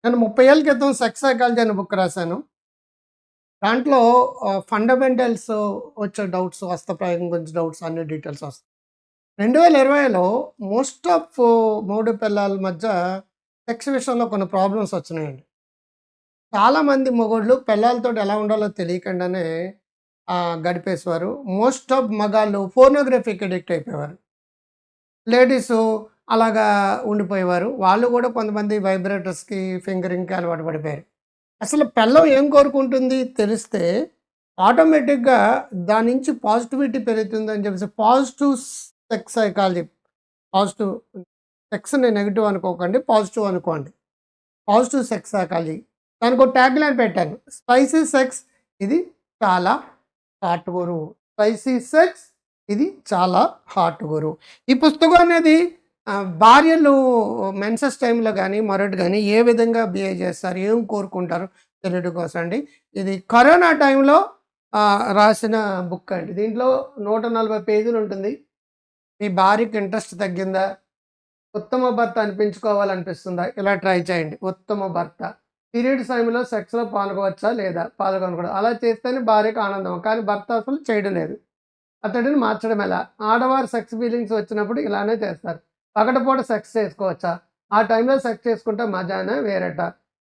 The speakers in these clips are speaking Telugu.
నేను 30 ఏళ్ల క్రితం సెక్స్ సైకాలజీ అనే బుక్ రాశాను. దాంట్లో ఫండమెంటల్స్ వచ్చే డౌట్స్, హస్తప్రయోగం గురించి డౌట్స్ అన్ని డీటెయిల్స్ వస్తాయి. 2020లో మోస్ట్ ఆఫ్ మొగుడు పెళ్ళాల మధ్య సెక్స్ విషయంలో కొన్ని ప్రాబ్లమ్స్ వచ్చినాయండి. చాలామంది మొగోళ్ళు పెళ్ళాలతోటి ఎలా ఉండాలో తెలియకుండానే గడిపేసేవారు. మోస్ట్ ఆఫ్ మగాళ్ళు పోర్నోగ్రఫీకి అడిక్ట్ అయిపోయేవారు. లేడీసు అలాగా ఉండిపోయేవారు. వాళ్ళు కూడా కొంతమంది వైబ్రేటర్స్‌కి, ఫింగరింగ్‌కి అలవాటు పడిపోయారు. అసలు పెళ్ళం ఏం కోరుకుంటుంది తెలిస్తే ఆటోమేటిక్‌గా దాని నుంచి పాజిటివిటీ పెరుగుతుందని చెప్పేసి పాజిటివ్ సెక్స్ సైకాలజీ, పాజిటివ్ సెక్స్‌ని నెగెటివ్ అనుకోకండి. పాజిటివ్ అనుకోండి. Positive sex psychology. దానికో ట్యాగ్‌లైన్ పెట్టాను. స్పైసీ సెక్స్ ఇది చాలా హాట్ గురువు. స్పైసీ సెక్స్ ఇది చాలా హాట్ గురువు. ఈ పుస్తకం అనేది భార్యలు మెన్సెస్ టైంలో గానీ, మరొకటి గానీ ఏ విధంగా బిహేవ్ చేస్తారు, ఏం కోరుకుంటారు తెలియడం కోసం అండి. ఇది కరోనా టైంలో రాసిన బుక్ అండి. దీంట్లో 140 పేజీలు ఉంటుంది. మీ భార్యకి ఇంట్రెస్ట్ తగ్గిందా? ఉత్తమ భర్త అనిపించుకోవాలనిపిస్తుందా? ఇలా ట్రై చేయండి. ఉత్తమ భర్త. పీరియడ్స్ టైంలో సెక్స్‌లో పాల్గొవచ్చా లేదా? పాల్గొనకూడదు. అలా చేస్తేనే భార్యకి ఆనందం. కానీ భర్త అసలు చేయడం లేదు. అతడిని మార్చడం ఎలా? ఆడవారు సెక్స్ ఫీలింగ్స్ వచ్చినప్పుడు ఇలానే చేస్తారు. పగటిపూట సెక్స్ చేసుకోవచ్చా? ఆ టైంలో సెక్స్ చేసుకుంటే మజానే వేరట.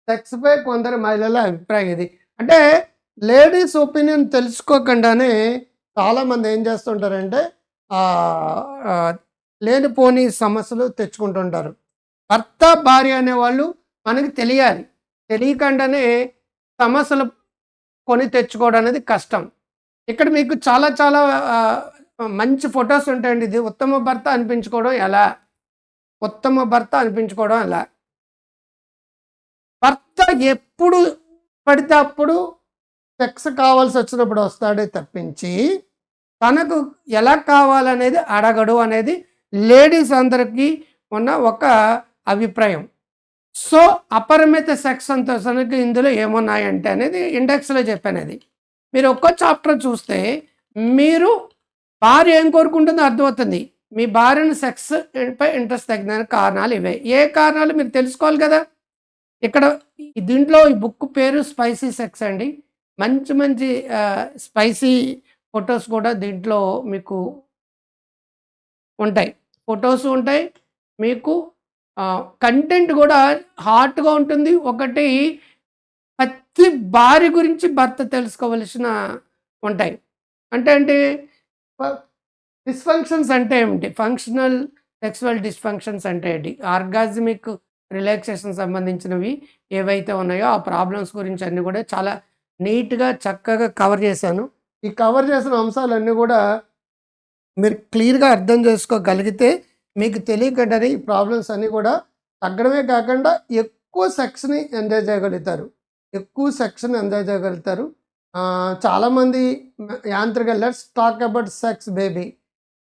సెక్స్‌పై కొందరు మహిళల అభిప్రాయం ఇది. అంటే లేడీస్ ఒపీనియన్ తెలుసుకోకుండానే చాలామంది ఏం చేస్తుంటారంటే ఆహ్, ఆహ్, లేనిపోని సమస్యలు తెచ్చుకుంటుంటారు. భర్త, భార్య అనేవాళ్ళు మనకి తెలియాలి. తెలియకుండానే సమస్యలు కొని తెచ్చుకోవడం అనేది కష్టం. ఇక్కడ మీకు చాలా చాలా మంచి ఫోటోస్ ఉంటాయండి. ఇది ఉత్తమ భర్త అనిపించుకోవడం ఎలా? ఉత్తమ భర్త అనిపించుకోవడం ఎలా? భర్త ఎప్పుడు పడితే అప్పుడు సెక్స్ కావాల్సొచ్చినప్పుడు వస్తాడే తప్పించి, తనకు ఎలా కావాలనేది అడగడు అనేది లేడీస్ అందరికీ ఉన్న ఒక అభిప్రాయం. సో, అపరిమిత సెక్స్ సంతోషానికి ఇందులో ఏమున్నాయంటే అనేది ఇండెక్స్‌లో చెప్పానది. మీరు ఒక్కో చాప్టర్ చూస్తే మీరు భార్య ఏం కోరుకుంటుందో అర్థమవుతుంది. మీ భార్యను సెక్స్ పై ఇంట్రెస్ట్ తగ్గడానికి కారణాలు ఇవే. ఏ కారణాలు మీరు తెలుసుకోవాలి కదా! ఇక్కడ దీంట్లో ఈ బుక్ పేరు 'స్పైసీ సెక్స్' అండి. మంచి మంచి స్పైసీ ఫోటోస్ కూడా దీంట్లో మీకు ఉంటాయి. ఫోటోస్ ఉంటాయి. మీకు కంటెంట్ కూడా హాట్‌గా ఉంటుంది. ఒకటి ప్రతి భార్య గురించి భర్త తెలుసుకోవలసిన ఉంటాయి. అంటే ఏంటి? ప డిస్‌ఫంక్షన్స్ అంటే ఏమిటి? ఫంక్షనల్ సెక్సువల్ డిస్‌ఫంక్షన్స్ అంటే ఏంటి? ఆర్గాస్మిక్ రిలాక్సేషన్ సంబంధించినవి ఏవైతే ఉన్నాయో ఆ ప్రాబ్లమ్స్ గురించి అన్నీ కూడా చాలా నీట్‌గా, చక్కగా కవర్ చేశాను. ఈ కవర్ చేసిన అంశాలన్నీ కూడా మీరు క్లియర్‌గా అర్థం చేసుకోగలిగితే మీకు తెలియకుండానే ఈ ప్రాబ్లమ్స్ అన్నీ కూడా తగ్గడమే కాకుండా ఎక్కువ సెక్స్‌ని ఎంజాయ్ చేయగలుగుతారు. ఎక్కువ సెక్స్‌ని ఎంజాయ్ చేయగలుగుతారు. చాలామంది యాంత్రిక let's talk about sex baby.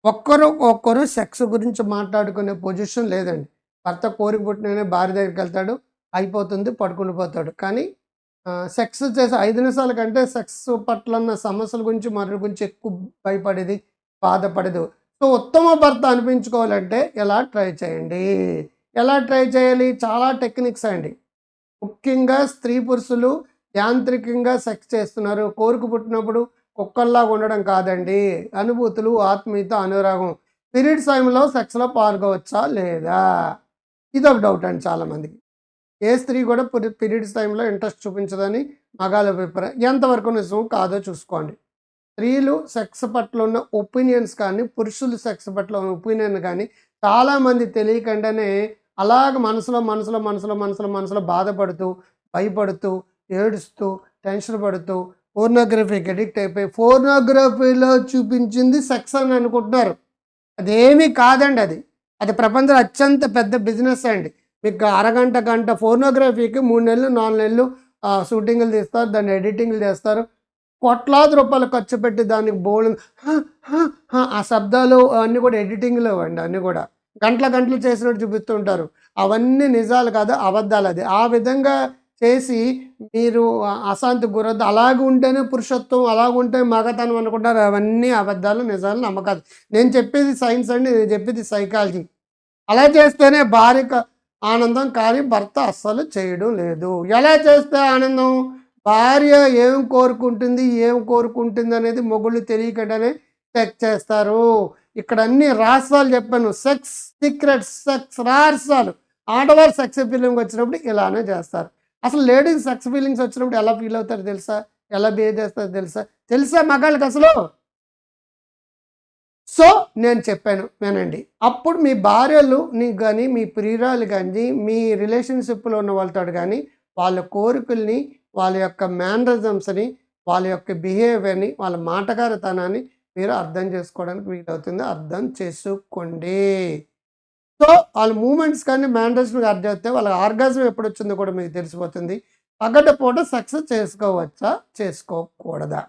ఒక్కరు సెక్స్ గురించి మాట్లాడుకునే పొజిషన్ లేదండి. భర్త కోరిక పుట్టిననే భార్య దగ్గరికెళ్తాడు. అయిపోతుంది, పడుకుండి పోతాడు. కానీ సెక్స్ చేసే 5 నిమిషాల కంటే సెక్స్ పట్ల ఉన్న సమస్యల గురించి, మరొకటి గురించి ఎక్కువ భయపడేది, బాధపడేది. సో, ఉత్తమ భర్త అనిపించుకోవాలంటే ఇలా ట్రై చేయండి. ఎలా ట్రై చేయాలి? చాలా టెక్నిక్స్ అండి. ముఖ్యంగా స్త్రీ పురుషులు యాంత్రికంగా సెక్స్ చేస్తున్నారు. కోరిక పుట్టినప్పుడు కుక్కల్లాగా ఉండడం కాదండి. అనుభూతులు, ఆత్మీయత, అనురాగం. పీరియడ్స్ టైంలో సెక్స్‌లో పాల్గొవచ్చా లేదా? ఇదొక డౌట్ అండి చాలామందికి. ఏ స్త్రీ కూడా పీరియడ్స్ టైంలో ఇంట్రెస్ట్ చూపించదని మగాళ్ళ అభిప్రాయం. ఎంతవరకు నిజం కాదో చూసుకోండి. స్త్రీలు సెక్స్ పట్ల ఉన్న ఒపీనియన్స్ కానీ, పురుషులు సెక్స్ పట్ల ఉన్న ఒపీనియన్ కానీ చాలామంది తెలియకుండానే అలాగ మనసులో బాధపడుతూ, భయపడుతూ, ఏడుస్తూ, టెన్షన్ పడుతూ, పోర్నోగ్రఫీకి అడిక్ట్ అయిపోయి పోర్నోగ్రఫీలో చూపించింది సెక్స్ అని అనుకుంటున్నారు. అదేమీ కాదండి అది. అది ప్రపంచంలో అత్యంత పెద్ద బిజినెస్ అండి. మీకు అరగంట, గంట పోర్నోగ్రఫీకి 3 నెలలు, 4 నెలలు షూటింగులు తీస్తారు. దాన్ని ఎడిటింగ్‌లు చేస్తారు. కోట్లాది రూపాయలు ఖర్చు పెట్టి దానికి బోలెడు ఆ శబ్దాలు అవన్నీ కూడా ఎడిటింగ్‌లో అండి అన్నీ కూడా. గంటలు చేసినట్టు చూపిస్తూ ఉంటారు. అవన్నీ నిజాలు కాదు, అబద్ధాలది. ఆ విధంగా చేసి మీరు అశాంతికి గురొద్దు. అలాగే ఉంటేనే పురుషత్వం, అలాగుంటే మగతనం అనుకుంటారు. అవన్నీ అబద్ధాలు, నిజాలు నమ్మకాలు. నేను చెప్పేది సైన్స్ అండి. నేను చెప్పేది సైకాలజీ. అలా చేస్తేనే ఆనందం, కానీ భర్త అస్సలు చేయడం లేదు. ఎలా చేస్తే ఆనందం? భార్య ఏం కోరుకుంటుంది, ఏం కోరుకుంటుంది అనేది మొగుళ్ళు తెలియకుండానే చెక్ చేస్తారు. ఇక్కడ అన్ని రహస్యాలు చెప్పాను. సెక్స్ సీక్రెట్స్, సెక్స్ రహస్యాలు. ఆడవారు సెక్స్ ఫీలింగ్ వచ్చినప్పుడు ఇలానే చేస్తారు. అసలు లేడీస్ సెక్స్ ఫీలింగ్స్ వచ్చినప్పుడు ఎలా ఫీల్ అవుతారో తెలుసా? ఎలా బిహేవ్ చేస్తారో తెలుసా మగాళ్ళకి అసలు? సో నేను చెప్పాను వినండి. అప్పుడు మీ భార్యలు నీకు కానీ, మీ ప్రియురాలు కానీ, మీ రిలేషన్షిప్లో ఉన్న వాళ్ళతో కానీ వాళ్ళ కోరికల్ని, వాళ్ళ యొక్క మేనరిజమ్స్ని, వాళ్ళ యొక్క బిహేవియర్ని, వాళ్ళ మాటగారితనాన్ని మీరు అర్థం చేసుకోవడానికి వీలవుతుంది. అర్థం చేసుకోండి. సో వాళ్ళ మూమెంట్స్ కానీ మేనరిజమ్స్ అర్థం అయితే వాళ్ళ ఆర్గాజం ఎప్పుడు వచ్చిందో కూడా మీకు తెలిసిపోతుంది. పగటిపూట సెక్స్ చేసుకోవచ్చా, చేసుకోకూడదా?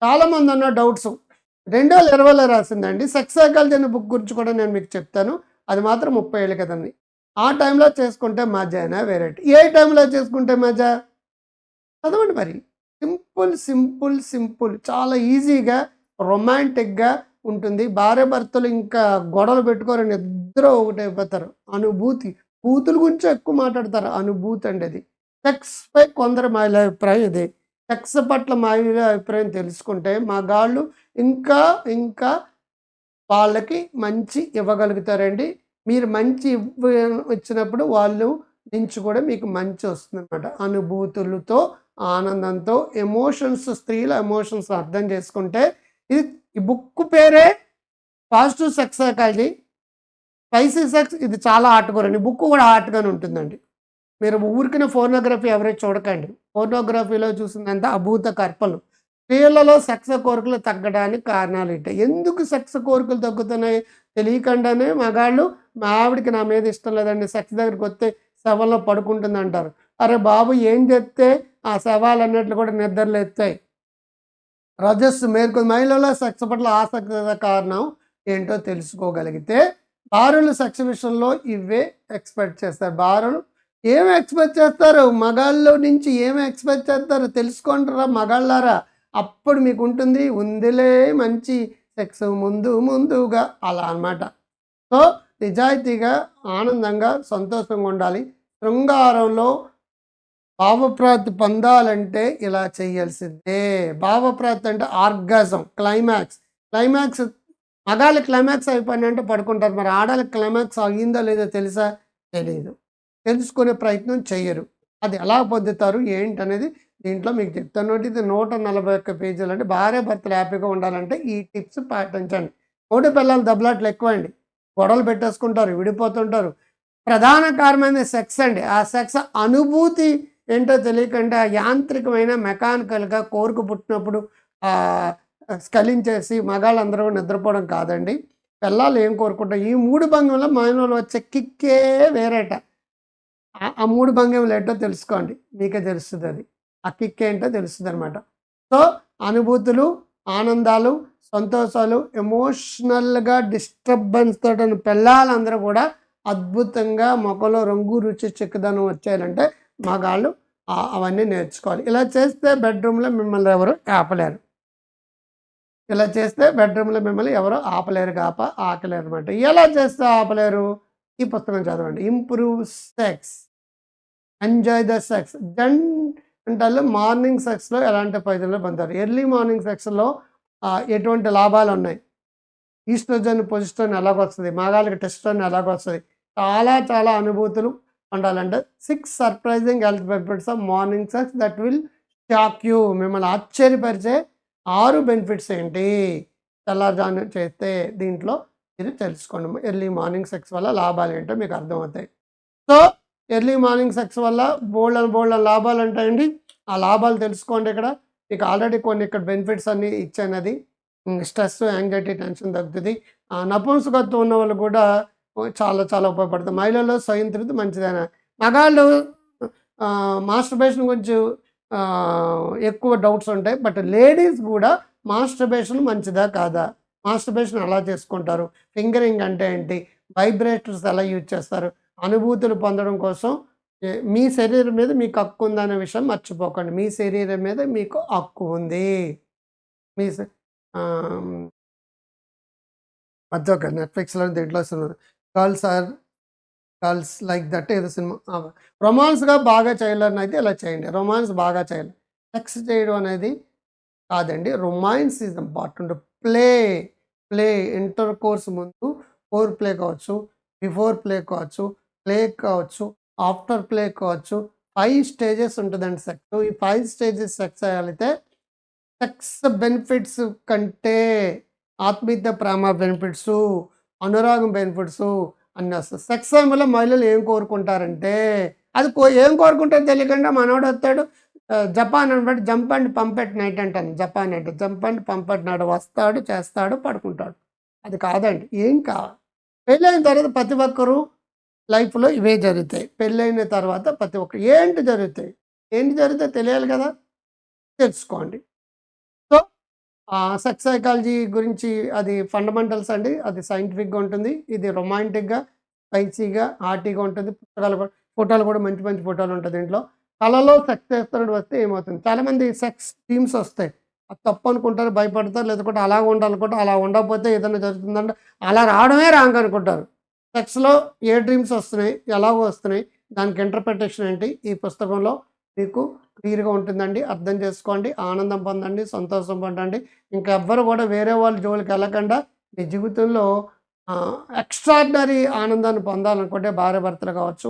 చాలామంది ఉన్న డౌట్స్ 2020లో రాసిందండి. సెక్స్ సైకాలజీ అనే బుక్ గురించి కూడా నేను మీకు చెప్తాను. అది మాత్రం 30 ఏళ్ళ కదండి. ఆ టైంలో చేసుకుంటే మజానా వేరేటి. ఏ టైంలో చేసుకుంటే మజా? చదవండి మరి. సింపుల్ సింపుల్ సింపుల్ చాలా ఈజీగా రొమాంటిక్గా ఉంటుంది. భార్య భర్తలు ఇంకా గొడవలు పెట్టుకోరని ఇద్దరు ఒకటైపోతారు. అనుభూతి, బూతుల గురించి ఎక్కువ మాట్లాడతారు. అనుభూతి అండి అది. సెక్స్పై కొందరు మహిళ అభిప్రాయం ఇది. సెక్స్ పట్ల మహిళ అభిప్రాయం తెలుసుకుంటే మగాళ్ళు ఇంకా ఇంకా వాళ్ళకి మంచి ఇవ్వగలుగుతారండి. మీరు మంచి ఇచ్చినప్పుడు వాళ్ళు నుంచి కూడా మీకు మంచి వస్తుందన్నమాట. అనుభూతులతో, ఆనందంతో, ఎమోషన్స్, స్త్రీల ఎమోషన్స్ అర్థం చేసుకుంటే ఇది ఈ బుక్ పేరే positive sex psychology. Spicy sex ఇది చాలా హార్ట్‌గా అండి. బుక్ కూడా హార్ట్‌గానే ఉంటుందండి. మీరు ఊరికినే ఫోర్నోగ్రఫీ ఎవరైనా చూడకండి. ఫోర్నోగ్రఫీలో చూసిందంతా అభూత కల్పనలు. స్త్రీలలో సెక్స్ కోరికలు తగ్గడానికి కారణాలు ఏంటి? ఎందుకు సెక్స్ కోరికలు తగ్గుతున్నాయి తెలియకుండానే మగాళ్ళు మా ఆవిడకి నా మీద ఇష్టం లేదండి, సెక్స్ దగ్గరికి వస్తే శవంలో పడుకుంటుందంటారు. అరే బాబు, ఏం చెప్తే ఆ శవాలన్నిట్లు కూడా నిద్రలేస్తాయి. రజస్సు మేల్కొని మహిళల సెక్స్ పట్ల ఆసక్తి కారణం ఏంటో తెలుసుకోగలిగితే భార్యలు సెక్స్ విషయంలో ఇవే ఎక్స్పెక్ట్ చేస్తారు. భార్యలు ఏమి ఎక్స్పెక్ట్ చేస్తారు? మగాళ్ళ నుంచి ఏమి ఎక్స్పెక్ట్ చేస్తారు తెలుసుకుంటారా మగాళ్ళారా? అప్పుడు మీకు ఉంటుంది ఉందిలే మంచి సెక్స్ ముందుగా అలా అన్నమాట. సో నిజాయితీగా, ఆనందంగా, సంతోషంగా ఉండాలి. శృంగారంలో భావప్రాప్తి పొందాలంటే ఇలా చేయాల్సిందే. భావప్రాప్తి అంటే ఆర్గాజం, క్లైమాక్స్ మగాళ్ళ క్లైమాక్స్ అయిపోయినంటే పడుకుంటారు. మరి ఆడాళ్ళకి క్లైమాక్స్ అయ్యిందో లేదో తెలుసా? తెలీదు. తెలుసుకునే ప్రయత్నం చెయ్యరు. అది ఎలా పొందుతారు ఏంటనేది దీంట్లో మీకు చెప్తాను. ఇది 141 పేజీలు అంటే భార్య భర్తలు హ్యాపీగా ఉండాలంటే ఈ టిప్స్ పాటించండి. కోడి పిల్లలు దెబ్బలాట్లు ఎక్కువండి. గొడవలు పెట్టేసుకుంటారు, విడిపోతుంటారు. ప్రధాన కారణమైన సెక్స్ అండి. ఆ సెక్స్ అనుభూతి ఏంటో తెలియకుండా యాంత్రికమైన మెకానికల్గా కోరిక పుట్టినప్పుడు స్కలించేసి మగాళ్ళందరూ నిద్రపోవడం కాదండి. పిల్లలు ఏం కోరుకుంటారు? ఈ 3 భంగిమలో మానవులు వచ్చే కిక్కే వేరేట. ఆ 3 భంగిమలు ఏంటో తెలుసుకోండి. మీకే తెలుస్తుంది అది. ఆ కిక్ ఏంటో తెలుస్తుందనమాట. సో అనుభూతులు, ఆనందాలు, సంతోషాలు, ఎమోషనల్‌గా డిస్టర్బెన్స్ తోటి పిల్లలందరూ కూడా అద్భుతంగా మొఖంలో రంగు, రుచి, చిక్కదనం వచ్చేయాలంటే మగాళ్ళు అవన్నీ నేర్చుకోవాలి. ఇలా చేస్తే బెడ్‌రూమ్‌లో మిమ్మల్ని ఎవరు ఆపలేరు. ఇలా చేస్తే బెడ్‌రూమ్‌లో మిమ్మల్ని ఎవరు ఆకలేరనమాట. ఎలా చేస్తే ఆపలేరు? ఈ పుస్తకం చదవండి. Improve sex, enjoy the sex. జంటలు మార్నింగ్ సెక్స్‌లో ఎలాంటి ప్రయోజనాలు పొందుతారు? ఎర్లీ మార్నింగ్ సెక్స్‌లో ఎటువంటి లాభాలున్నాయి? ఈస్ట్రోజన్, ప్రొజెస్టెరాన్ ఎలాగొస్తది? మగాళ్ళకి టెస్టోస్టెరాన్ ఎలాగొస్తది? చాలా అనుభూతులు ఉండాలంటే 6 surprising health benefits of morning sex that will shock you. మిమ్మల్ని ఆశ్చర్యపరిచే 6 బెనిఫిట్స్ ఏంటి? తెల్లారుజామున చేస్తే దీంట్లో మీరు తెలుసుకోండి. ఎర్లీ మార్నింగ్ సెక్స్ వల్ల లాభాలేంటో మీకు అర్థమవుతాయి. సో ఎర్లీ మార్నింగ్ సెక్స్ వల్ల బోల్డెన్ లాభాలు ఉంటాయండి. ఆ లాభాలు తెలుసుకోండి. ఇక్కడ మీకు ఆల్రెడీ కొన్ని ఇక్కడ బెనిఫిట్స్ అన్నీ ఇచ్చానది. స్ట్రెస్, యాంగ్జైటీ, టెన్షన్ తగ్గుతుంది. నపుంసకత్వం ఉన్న వాళ్ళు కూడా చాలా ఉపయోగపడుతుంది. మహిళల్లో స్వయం తృప్తి మంచిదేనా? మగాళ్ళు మాస్టర్బేషన్ గురించి ఎక్కువ డౌట్స్ ఉంటాయి. బట్ లేడీస్ కూడా మాస్టర్బేషన్ మంచిదా కాదా? మాస్టర్బేషన్ ఎలా చేసుకుంటారు? ఫింగరింగ్ అంటే ఏంటి? వైబ్రేటర్స్ ఎలా యూజ్ చేస్తారు? అనుభూతులు పొందడం కోసం మీ శరీరం మీద మీకు హక్కు ఉందనే విషయం మర్చిపోకండి. మీ శరీరం మీద మీకు హక్కు ఉంది. మీ మధ్య ఒక నెట్‌ఫ్లిక్స్‌లో దీంట్లో girls are girls like that ఏదో సినిమా. రొమాన్స్‌గా బాగా చేయలేరనైతే ఇలా చేయండి. రొమాన్స్ బాగా చేయాలి. సెక్స్ చేయడం అనేది కాదండి. Romance is important. Play, play inter course ముందు ఫోర్ ప్లే కావచ్చు, బిఫోర్ ప్లే కావచ్చు, ప్లే కావచ్చు, ఆఫ్టర్ ప్లే కావచ్చు. 5 స్టేజెస్ ఉంటదండి సెక్స్. ఈ 5 స్టేజెస్ సెక్స్ అయ్యాలైతే సెక్స్ బెనిఫిట్స్ కంటే ఆత్మీయత, ప్రేమ బెనిఫిట్సు, అనురాగం బెనిఫిట్సు అన్నీ వస్తాయి. సెక్స్ సమయంలో మహిళలు ఏం కోరుకుంటారంటే, అది ఏం కోరుకుంటారో తెలియకుండా మనోడొత్తాడు జపాన్ అనబట్టి jump and pump at night అంటాను. జపాన్ అంటే jump and pump at night వస్తాడు, చేస్తాడు, పడుకుంటాడు. అది కాదండి. ఏం కావాలి? పెళ్ళైన తర్వాత ప్రతి ఒక్కరు లైఫ్‌లో ఇవే జరుగుతాయి. పెళ్ళైన తర్వాత ప్రతి ఒక్కరు ఏంటి జరుగుతాయి? ఏంటి జరుగుతాయో తెలియాలి కదా! తెలుసుకోండి. సో, సెక్స్ సైకాలజీ గురించి అది ఫండమెంటల్స్ అండి. అది సైంటిఫిక్‌గా ఉంటుంది. ఇది రొమాంటిక్‌గా, స్పైసీగా, హార్టీగా ఉంటుంది. ఫోటోలు కూడా మంచి మంచి ఫోటోలు ఉంటాయి దీంట్లో. కలలో సెక్స్ చేస్తున్నట్టు వస్తే ఏమవుతుంది? చాలామంది సెక్స్ డ్రీమ్స్ వస్తాయి. అది తప్పు అనుకుంటారు, భయపడతారు. లేకపోతే అలాగ ఉండాలనుకుంటారు. అలా ఉండకపోతే ఏదైనా జరుగుతుందంటే అలా రావడమే రాంగ్ అనుకుంటారు. సెక్స్‌లో ఏ డ్రీమ్స్ వస్తున్నాయి? ఎలాగో వస్తున్నాయి? దానికి ఇంటర్ప్రిటేషన్ ఏంటి? ఈ పుస్తకంలో మీకు క్లియర్‌గా ఉంటుందండి. అర్థం చేసుకోండి. ఆనందం పొందండి. సంతోషం పొందండి. ఇంకెవ్వరు కూడా వేరే వాళ్ళ జోలికెళ్ళకుండా మీ జీవితంలో ఎక్స్ట్రార్డినరీ ఆనందాన్ని పొందాలనుకుంటే భార్యాభర్తలు కావచ్చు,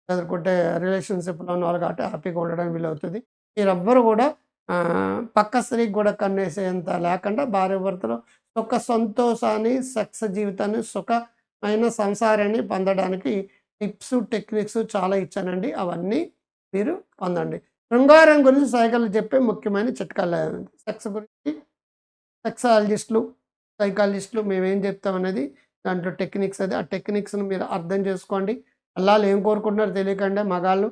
లేకుంటే రిలేషన్‌షిప్‌లో ఉన్నవాళ్ళు కాబట్టి హ్యాపీగా ఉండడానికి వీలవుతది. మీరెవ్వరు కూడా పక్క స్త్రీకి కూడా కన్నేసేంత లేకుండా భార్యాభర్తలు సుఖ సంతోషాన్ని, సెక్స్ జీవితాన్ని, సుఖమైన సంసారాన్ని పొందడానికి టిప్స్, టెక్నిక్స్ చాలా ఇచ్చానండి. అవన్నీ మీరు పొందండి. శృంగారం గురించి సైకాలజీ చెప్పే ముఖ్యమైన చిట్కాలు సెక్స్ గురించి సెక్సాలజిస్టులు, సైకాలజిస్టులు మేమేం చెప్తామనేది దాంట్లో టెక్నిక్స్ అది. ఆ టెక్నిక్స్‌ని మీరు అర్థం చేసుకోండి. అల్లాళ్ళు ఏం కోరుకుంటున్నారో తెలియకుండా మగాళ్ళు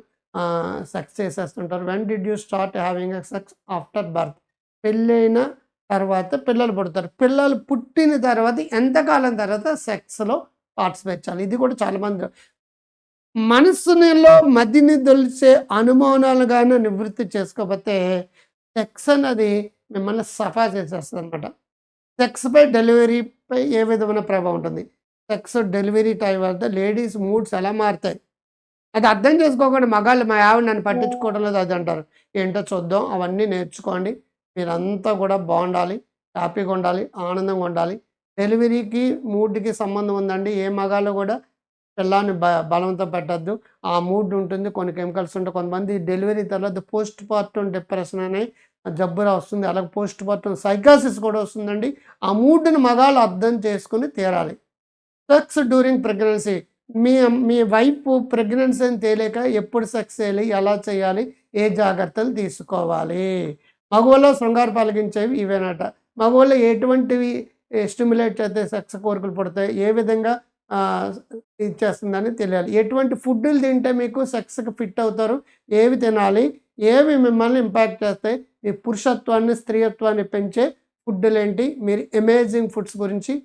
సెక్స్ చేసేస్తుంటారు. When did you start having a sex? After birth. పెళ్ళైన తర్వాత పిల్లలు పుడతారు. పిల్లలు పుట్టిన తర్వాత ఎంతకాలం తర్వాత సెక్స్‌లో పార్టిసిపేట్ చేయాలి. ఇది కూడా చాలామంది మనస్సునిలో మదిని దొలిచే అనుమానాలు గాని నివృత్తి చేసుకోకపోతే సెక్స్ అన్నది మిమ్మల్ని సఫా చేసేస్తదనమాట. సెక్స్‌పై, డెలివరీపై ఏ విధమైన ప్రభావం ఉంటుంది? సెక్స్ డెలివరీ టైం వద్ద లేడీస్ మూడ్స్ ఎలా మారుతాయి? అది అర్థం చేసుకోకుండా మగాళ్ళు మా ఆవిడ నన్ను పట్టించుకోవడం లేదు అది అంటారు. ఏంటో చూద్దాం. అవన్నీ నేర్చుకోండి. మీరంతా కూడా బావుండాలి. హ్యాపీగా ఉండాలి. ఆనందంగా ఉండాలి. డెలివరీకి, మూడ్‌కి సంబంధం ఉందండి. ఏ మగాళ్ళు కూడా పిల్లాన్ని బలవంతం పెట్టొద్దు. ఆ మూడ్ ఉంటుంది. కొన్ని కెమికల్స్ ఉంటాయి. కొంతమంది డెలివరీ తర్వాత పోస్ట్ పార్టమ్ డిప్రెషన్ అనే జబ్బులా వస్తుంది. అలాగే పోస్ట్ పార్టమ్ సైకోసిస్ కూడా వస్తుందండి. ఆ మూడ్‌ని మగాళ్ళు అర్థం చేసుకొని తీరాలి. Sex during pregnancy. మీ మీ వైఫ్ ప్రెగ్నెన్సీ అని తెలియక ఎప్పుడు సెక్స్ చేయాలి? ఎలా చేయాలి? ఏ జాగ్రత్తలు తీసుకోవాలి? మగవాళ్ళలో శృంగారం కలిగించేవి ఇవేనట. మగవాళ్ళలో ఎటువంటివి స్టిమ్యులేట్ చేస్తే సెక్స్ కోరికలు పుడతాయి? ఏ విధంగా ఆహ్, ఇది చేస్తుందని తెలియాలి. ఎటువంటి ఫుడ్‌లు తింటే మీకు సెక్స్‌కి ఫిట్ అవుతారు? ఏవి తినాలి? ఏవి మిమ్మల్ని ఇంపాక్ట్ చేస్తాయి? మీ పురుషత్వాన్ని, స్త్రీయత్వాన్ని పెంచే ఫుడ్‌లేంటి? మీరు అమేజింగ్ ఫుడ్స్ గురించి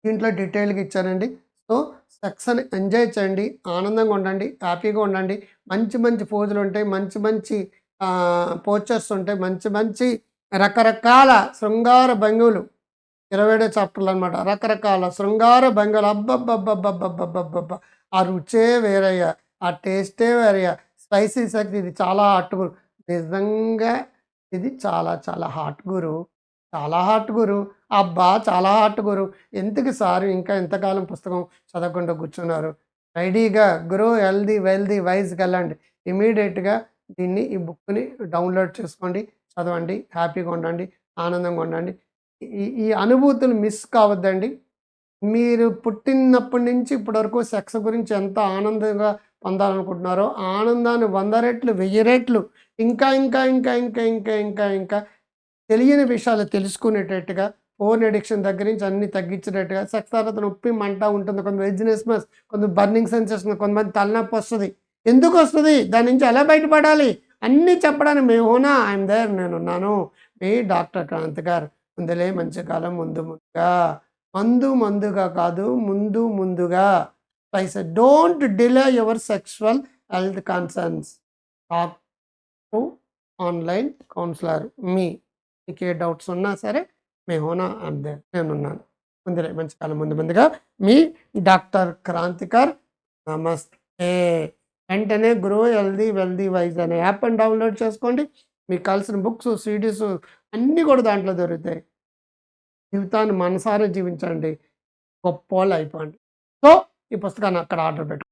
దీంట్లో డీటెయిల్‌గా ఇచ్చానండి. సో, సెక్స్‌ని ఎంజాయ్ చేయండి. ఆనందంగా ఉండండి. హ్యాపీగా ఉండండి. మంచి మంచి పోజులుంటాయి. మంచి మంచి పోస్చర్స్ ఉంటాయి. మంచి మంచి రకరకాల శృంగార భంగిమలు 27 చాప్టర్‌లనమాట. రకరకాల శృంగార భంగిమలు అబ్బబ్బబ్బబ్బబ్బబ్బబ్బబ్బబ్బా! ఆ రుచే వేరయ్య. ఆ టేస్టే వేరయ్య. స్పైసీ సెక్స్ ఇది చాలా హాట్ గురు. నిజంగా ఇది చాలా చాలా హాట్ గురు. చాలా హాట్ గురు. అబ్బా! చాలా హాట్ గురు. ఎందుకు సారు ఇంకా ఇంతకాలం పుస్తకం చదవకుండా కూర్చున్నారు? రెడీగా గ్రో హెల్తీ, వెల్తీ, వైస్‌గెళ్ళండి. ఇమ్మీడియేట్‌గా ఈ బుక్‌ని డౌన్‌లోడ్ చేసుకోండి. చదవండి. హ్యాపీగా ఉండండి. ఆనందంగా ఉండండి. ఈ ఈ అనుభూతులు మిస్ కావద్దండి. మీరు పుట్టినప్పటి నుంచి ఇప్పటి వరకు సెక్స్ గురించి ఎంత ఆనందంగా పొందాలనుకుంటున్నారో, ఆ ఆనందాన్ని 100 రెట్లు, 1000 రెట్లు ఇంకా, ఇంకా, ఇంకా, ఇంకా, ఇంకా, ఇంకా, ఇంకా తెలియని విషయాలు తెలుసుకునేటట్టుగా, ఫోన్ అడిక్షన్ దగ్గర నుంచి అన్నీ తగ్గించేటట్టుగా, సెక్స్ తర్వాత నొప్పి, మంట ఉంటుంది. కొంత వెజినెస్‌మస్, కొంత బర్నింగ్ సెన్సేషన్, కొంతమంది తలనొప్పొస్తది. ఎందుకొస్తది? దాని నుంచి ఎలా బయటపడాలి? అన్నీ చెప్పడానికి మేము హూనా, ఐయామ్ దేర్ నేనున్నాను. మీ డాక్టర్ క్రాంతి గారు. ముందులే మంచి కాలం ముందు ముందుగా. మందుగా కాదు ముందు ముందుగా. I said don't delay your sexual health concerns. Talk to online counsellor మీ. మీకు ఏ డౌట్స్ ఉన్నా సరే మేమునా అందే నేనున్నాను. ముందులే మంచి కాలం ముందుగా మీ డాక్టర్ క్రాంతికర్ నమస్తే. వెంటనే గ్రో హెల్తీ వెల్తీ వైజ్ అనే యాప్‌ని డౌన్‌లోడ్ చేసుకోండి. మీకు కావాల్సిన బుక్స్, సీడీస్ అన్నీ కూడా దాంట్లో దొరుకుతాయి. జీవితాన్ని మనసారా జీవించండి. గొప్పోళ్ళు అయిపోండి. సో, ఈ పుస్తకాన్ని అక్కడ ఆర్డర్ పెట్టు